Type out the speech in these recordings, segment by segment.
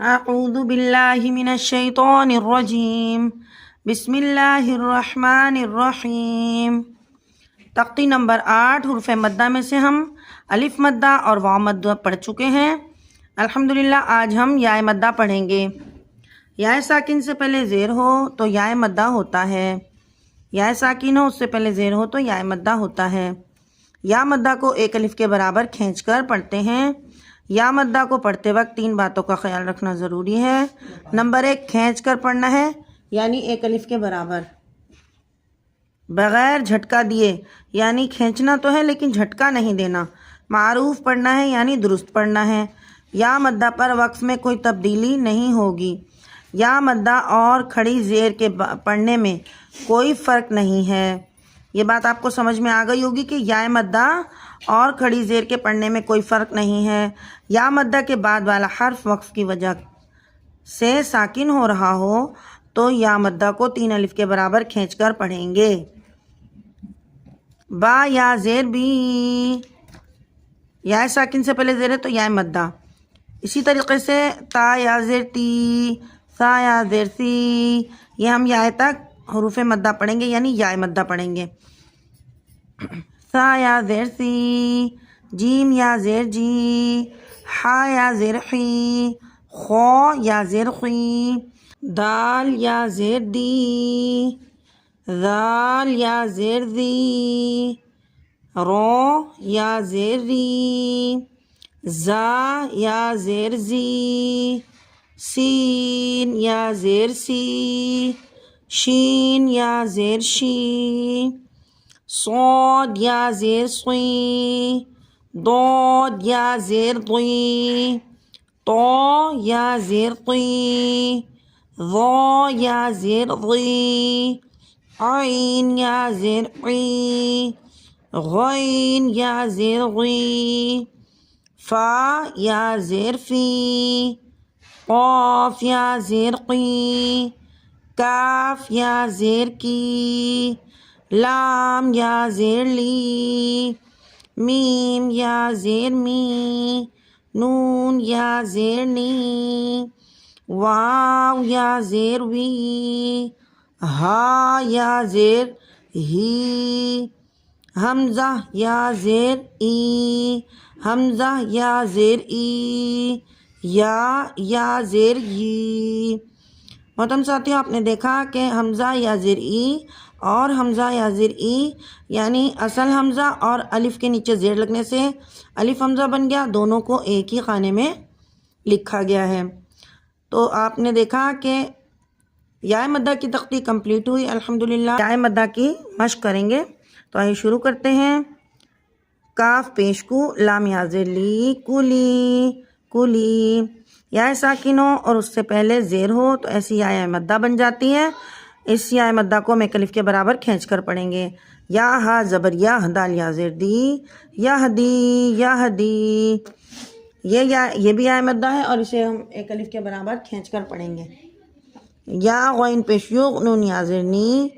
اعوذ باللہ من الشیطان الرجیم بسم اللہ الرحمن الرحیم۔ تختی نمبر 8 حروف مدہ میں سے ہم الف مدہ اور واو مدہ پڑھ چکے ہیں۔ الحمدللہ آج ہم یا مدہ پڑھیں گے۔ یا ساکن سے پہلے زیر ہو تو یا مدہ ہوتا ہے، یا ساکن ہو اس سے پہلے زیر ہو تو یا مدہ ہوتا ہے۔ یا مدہ کو ایک الف کے برابر کھینچ کر پڑھتے ہیں۔ یا مدہ کو پڑھتے وقت 3 باتوں کا خیال رکھنا ضروری ہے۔ نمبر 1، کھینچ کر پڑھنا ہے، یعنی ایک الف کے برابر، بغیر جھٹکا دیے، یعنی کھینچنا تو ہے لیکن جھٹکا نہیں دینا۔ معروف پڑھنا ہے، یعنی درست پڑھنا ہے۔ یا مدہ پر وقف میں کوئی تبدیلی نہیں ہوگی۔ یا مدہ اور کھڑی زیر کے پڑھنے میں کوئی فرق نہیں ہے۔ یہ بات آپ کو سمجھ میں آ گئی ہوگی کہ یا مدہ اور کھڑی زیر کے پڑھنے میں کوئی فرق نہیں ہے۔ یا مدہ کے بعد والا حرف وقف کی وجہ سے ساکن ہو رہا ہو تو یا مدہ کو 3 الف کے برابر کھینچ کر پڑھیں گے۔ با یا زیر بی، یا ساکن سے پہلے زیر ہے تو یا مدہ۔ اسی طریقے سے تا یا زیر تی، سا یا زیر سی، یہ ہم یا تک حروف مدہ پڑھیں گے، یعنی یا مدہ پڑھیں گے۔ سا یا زیر سی، جیم یا زیر جی، حا یا زیر حی، خو یا زیر خی، دال یا زیر دی، ذال یا زیر دی، رو یا زیر ری، زا یا زیر زی، سین یا زیر سی، شین یا زیر شی، صاد یا زیر صی، ضاد یا زیر ضی، طا یا زیر طی، ظا یا زیر ضی، عین یا زیر عی، غین یا زیر غی، فا یا زیر فی، قاف یا زیر قی، کاف یا زیر کی، لام یا زیر لی، میم یا زیر می، نون یا زیر نی، واو یا زیر وی، ہا یا زیر ہی، حمزہ یا زیر ای، حمزہ یا زیر ای، یا زیر ی۔ محترم ساتھیوں، آپ نے دیکھا کہ حمزہ یا زیر ای اور حمزہ یا زیر ای، یعنی اصل حمزہ اور الف کے نیچے زیر لگنے سے الف حمزہ بن گیا، دونوں کو ایک ہی خانے میں لکھا گیا ہے۔ تو آپ نے دیکھا کہ یا مدہ کی تختی کمپلیٹ ہوئی۔ الحمدللہ یا مدہ کی مشق کریں گے، تو آئیے شروع کرتے ہیں۔ کاف پیش کو، لام یا زیر لی، کلی کلی۔ یا ساکن ہو اور اس سے پہلے زیر ہو تو ایسی یا مدہ بن جاتی ہے۔ اس یا مدہ کو ہم ایک الف کے برابر کھینچ کر پڑھیں گے۔ یا ہا زبر یا، دال یا زیر دی، یا ہدی یا ہدی۔ یہ بھی یا مدہ ہے اور اسے ہم ایک الف کے برابر کھینچ کر پڑھیں گے۔ یا غین پیش یغ، نون یا زیر نی،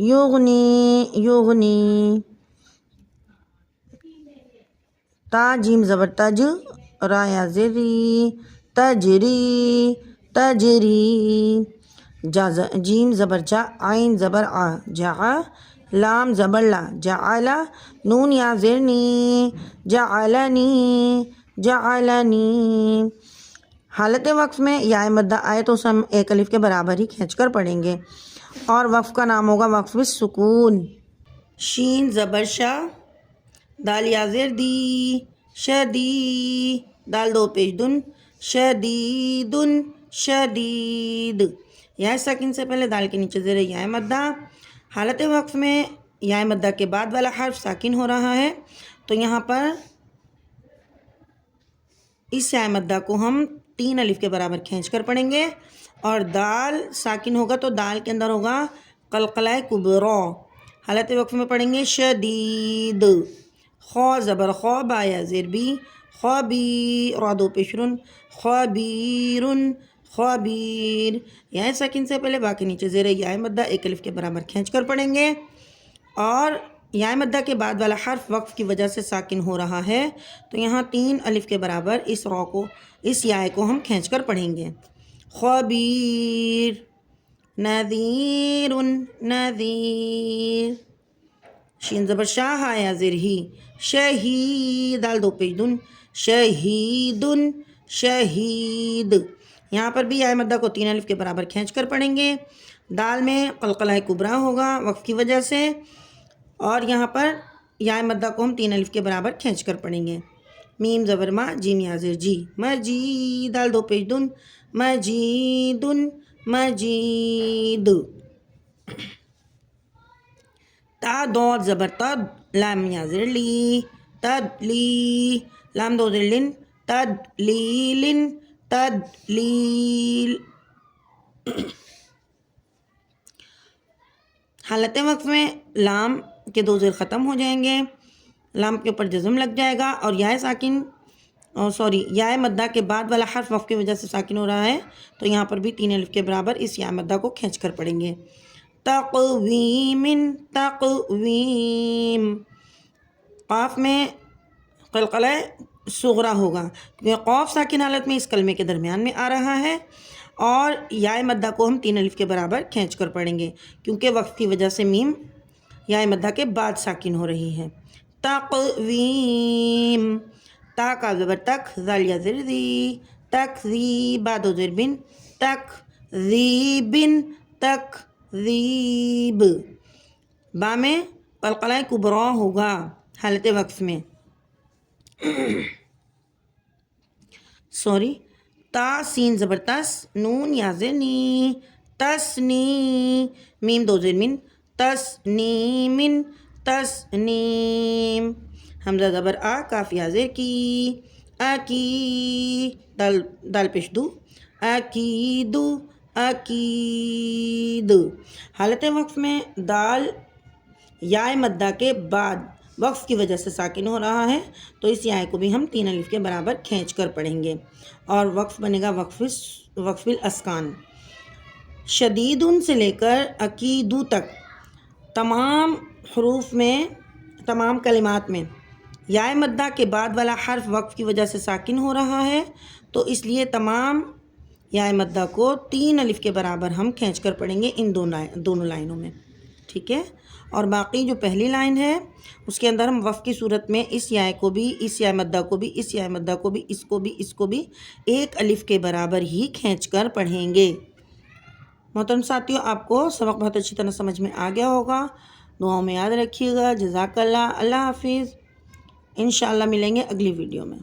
یغنی یغنی۔ تا جیم زبر تج، را یا زیر ری، تجری تجری۔ جیم زبر جا، عین زبر آ، جا، لام زبر لا، جعل، نون یا زیر نی، جعلنی جعلنی۔ حالت وقف میں یا مدہ آئے تو اسے ہم ایک الف کے برابر ہی کھینچ کر پڑھیں گے، اور وقف کا نام ہوگا وقف بالسکون۔ شین زبر شا، دال یا زیر دی، شدی، دال 2 پیش دن، شدیدن شدید۔ یا ساکن سے پہلے دال کے نیچے زیر یا مدہ۔ حالت وقف میں یا مدہ کے بعد والا حرف ساکن ہو رہا ہے، تو یہاں پر اس یا مدہ کو ہم 3 الف کے برابر کھینچ کر پڑھیں گے، اور دال ساکن ہوگا تو دال کے اندر ہوگا قلقلہ کبرا۔ حالت وقف میں پڑھیں گے شدید۔ خو زبر خو، با یا زیر بی، خبیر، را 2 پیش رن، خبیرن خبیر۔ یا ساکن سے پہلے با کے نیچے زیر یا مدہ ایک الف کے برابر کھینچ کر پڑھیں گے، اور یا مدہ کے بعد والا حرف وقف کی وجہ سے ساکن ہو رہا ہے، تو یہاں 3 الف کے برابر اس یا کو ہم کھینچ کر پڑھیں گے۔ خبیر، نذیر نذیر، شین زبر شاہ ہا یا زر ہی، شہید، دال دو پیش دن، شہید شہید۔ یہاں پر بھی یا مدہ کو 3 الف کے برابر کھینچ کر پڑھیں گے۔ دال میں قلقلہ کبریٰ ہوگا وقف کی وجہ سے، اور یہاں پر یا مدہ کو ہم 3 الف کے برابر کھینچ کر پڑھیں گے۔ میم زبر ما، جیم یا زر جی، مجید، دال دو پیش دن، مجید مجید۔ تا دو زبر تد، لام یا زر لی، تدلی، لام دو زر لن، تدلیل تدلیل۔ حالت وقف میں لام کے 2 زیر ختم ہو جائیں گے، لام کے اوپر جزم لگ جائے گا، اور یا مدہ کے بعد والا حرف وقف کی وجہ سے ساکن ہو رہا ہے، تو یہاں پر بھی 3 الف کے برابر اس یا مدہ کو کھینچ کر پڑھیں گے۔ تقویم، تقویم، قاف میں قلقلہ صغریٰ ہوگا کیونکہ قاف ساکن حالت میں اس کلمے کے درمیان میں آ رہا ہے، اور یا مدہ کو ہم 3 الف کے برابر کھینچ کر پڑھیں گے کیونکہ وقف کی وجہ سے میم یا مدہ کے بعد ساکن ہو رہی ہے۔ تقویم، تا کا زبر تک، ذال یا زر ذی، تکذیب، با دو زر بن، تکذیب تکذیب۔ با میں قلقلہ کبریٰ ہوگا حالت وقف میں، تا سین زبر تس، نون یا زر نی، تسنی، میم 2 زر من، تسنیم تسنیم۔ حمزہ زبر آ، کاف یا زر کی، اکی، دال پیش دو، اکید اکید۔ حالت وقف میں دال یا مدہ کے بعد وقف کی وجہ سے ساکن ہو رہا ہے، تو اس یا کو بھی ہم 3 الف کے برابر کھینچ کر پڑھیں گے، اور وقف بنے گا وقف الاسکان۔ شدید سے لے کر عقیدو تک تمام حروف میں، تمام کلمات میں یا مدہ کے بعد والا حرف وقف کی وجہ سے ساکن ہو رہا ہے، تو اس لیے تمام یا مدہ کو 3 الف کے برابر ہم کھینچ کر پڑھیں گے ان دونوں لائنوں میں، ٹھیک ہے۔ اور باقی جو پہلی لائن ہے اس کے اندر ہم وقف کی صورت میں اس یا کو بھی، اس یا مدہ کو بھی، اس یا مدہ کو بھی، اس کو بھی 1 الف کے برابر ہی کھینچ کر پڑھیں گے۔ محترم ساتھیوں، آپ کو سبق بہت اچھی طرح سمجھ میں آ گیا ہوگا، دعاؤں میں یاد رکھیے گا۔ جزاک اللہ، اللہ حافظ، انشاءاللہ ملیں گے اگلی ویڈیو میں۔